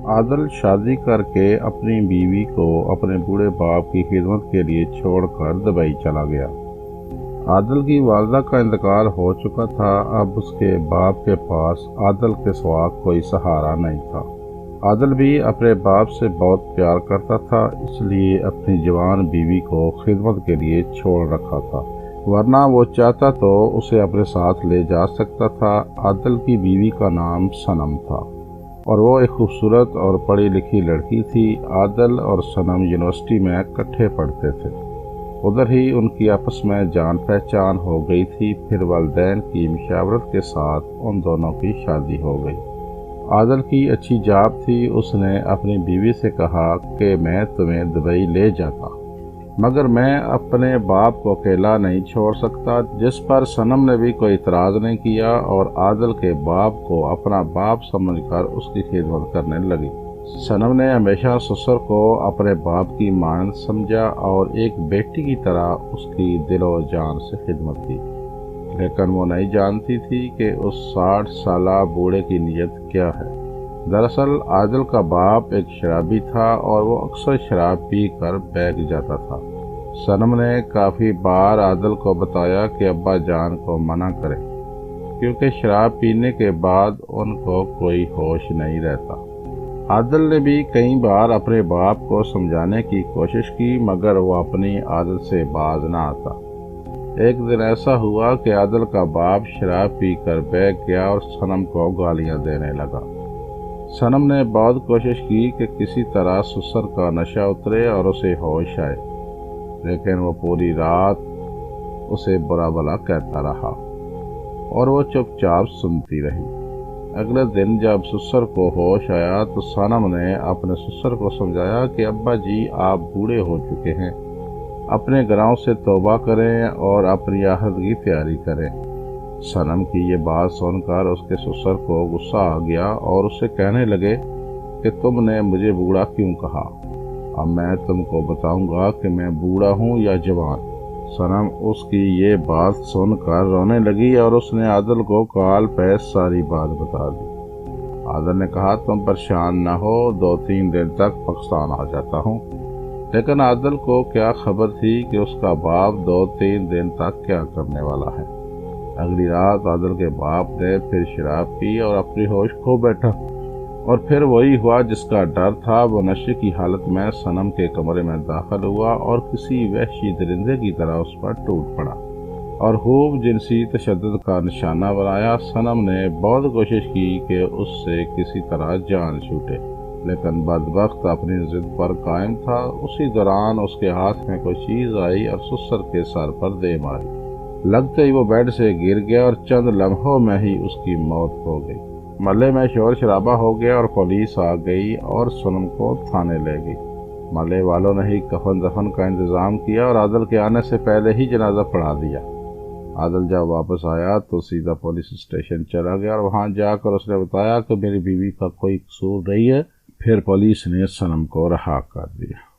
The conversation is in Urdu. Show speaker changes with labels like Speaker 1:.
Speaker 1: عادل شادی کر کے اپنی بیوی کو اپنے بوڑھے باپ کی خدمت کے لیے چھوڑ کر دبئی چلا گیا۔ عادل کی والدہ کا انتقال ہو چکا تھا۔ اب اس کے باپ کے پاس عادل کے سوا کوئی سہارا نہیں تھا۔ عادل بھی اپنے باپ سے بہت پیار کرتا تھا، اس لیے اپنی جوان بیوی کو خدمت کے لیے چھوڑ رکھا تھا، ورنہ وہ چاہتا تو اسے اپنے ساتھ لے جا سکتا تھا۔ عادل کی بیوی کا نام صنم تھا اور وہ ایک خوبصورت اور پڑھی لکھی لڑکی تھی۔ عادل اور صنم یونیورسٹی میں اکٹھے پڑھتے تھے۔ ادھر ہی ان کی آپس میں جان پہچان ہو گئی تھی۔ پھر والدین کی مشاورت کے ساتھ ان دونوں کی شادی ہو گئی۔ عادل کی اچھی جاب تھی۔ اس نے اپنی بیوی سے کہا کہ میں تمہیں دبئی لے جاتا، مگر میں اپنے باپ کو اکیلا نہیں چھوڑ سکتا، جس پر صنم نے بھی کوئی اعتراض نہیں کیا اور عادل کے باپ کو اپنا باپ سمجھ کر اس کی خدمت کرنے لگی۔ صنم نے ہمیشہ سسر کو اپنے باپ کی مانند سمجھا اور ایک بیٹی کی طرح اس کی دل و جان سے خدمت کی، لیکن وہ نہیں جانتی تھی کہ اس 60 سالہ بوڑھے کی نیت کیا ہے۔ دراصل عادل کا باپ ایک شرابی تھا اور وہ اکثر شراب پی کر بیٹھ جاتا تھا۔ صنم نے کافی بار عادل کو بتایا کہ ابا جان کو منع کرے، کیونکہ شراب پینے کے بعد ان کو کوئی ہوش نہیں رہتا۔ عادل نے بھی کئی بار اپنے باپ کو سمجھانے کی کوشش کی، مگر وہ اپنی عادت سے باز نہ آتا۔ ایک دن ایسا ہوا کہ عادل کا باپ شراب پی کر بیٹھ گیا اور صنم کو گالیاں دینے لگا۔ صنم نے بہت کوشش کی کہ کسی طرح سسر کا نشہ اترے اور اسے ہوش آئے، لیکن وہ پوری رات اسے برا بھلا کہتا رہا اور وہ چپ چاپ سنتی رہی۔ اگلے دن جب سسر کو ہوش آیا تو صنم نے اپنے سسر کو سمجھایا کہ ابا جی آپ بوڑھے ہو چکے ہیں، اپنے گناہوں سے توبہ کریں اور اپنی آخرت کی تیاری کریں۔ صنم کی یہ بات سن کر اس کے سسر کو غصہ آ گیا اور اسے کہنے لگے کہ تم نے مجھے بوڑھا کیوں کہا؟ اب میں تم کو بتاؤں گا کہ میں بوڑھا ہوں یا جوان۔ صنم اس کی یہ بات سن کر رونے لگی اور اس نے عادل کو کال پہ ساری بات بتا دی۔ عادل نے کہا تم پریشان نہ ہو، 2-3 دن تک پاکستان آ جاتا ہوں۔ لیکن عادل کو کیا خبر تھی کہ اس کا باپ 2-3 دن تک کیا کرنے والا ہے۔ اگلی رات عادل کے باپ نے پھر شراب پی اور اپنی ہوش کھو بیٹھا، اور پھر وہی ہوا جس کا ڈر تھا۔ وہ نشے کی حالت میں صنم کے کمرے میں داخل ہوا اور کسی وحشی درندے کی طرح اس پر ٹوٹ پڑا اور خوب جنسی تشدد کا نشانہ بنایا۔ صنم نے بہت کوشش کی کہ اس سے کسی طرح جان چھوٹے، لیکن بدبخت اپنی ضد پر قائم تھا۔ اسی دوران اس کے ہاتھ میں کوئی چیز آئی اور سسر کے سر پر دے ماری۔ لگتے ہی وہ بیڈ سے گر گیا اور چند لمحوں میں ہی اس کی موت ہو گئی۔ محلے میں شور شرابہ ہو گیا اور پولیس آ گئی اور صنم کو تھانے لے گئی۔ محلے والوں نے ہی کفن دفن کا انتظام کیا اور عادل کے آنے سے پہلے ہی جنازہ پڑھا دیا۔ عادل جب واپس آیا تو سیدھا پولیس اسٹیشن چلا گیا اور وہاں جا کر اس نے بتایا کہ میری بیوی کا کوئی قصور نہیں ہے۔ پھر پولیس نے صنم کو رہا کر دیا۔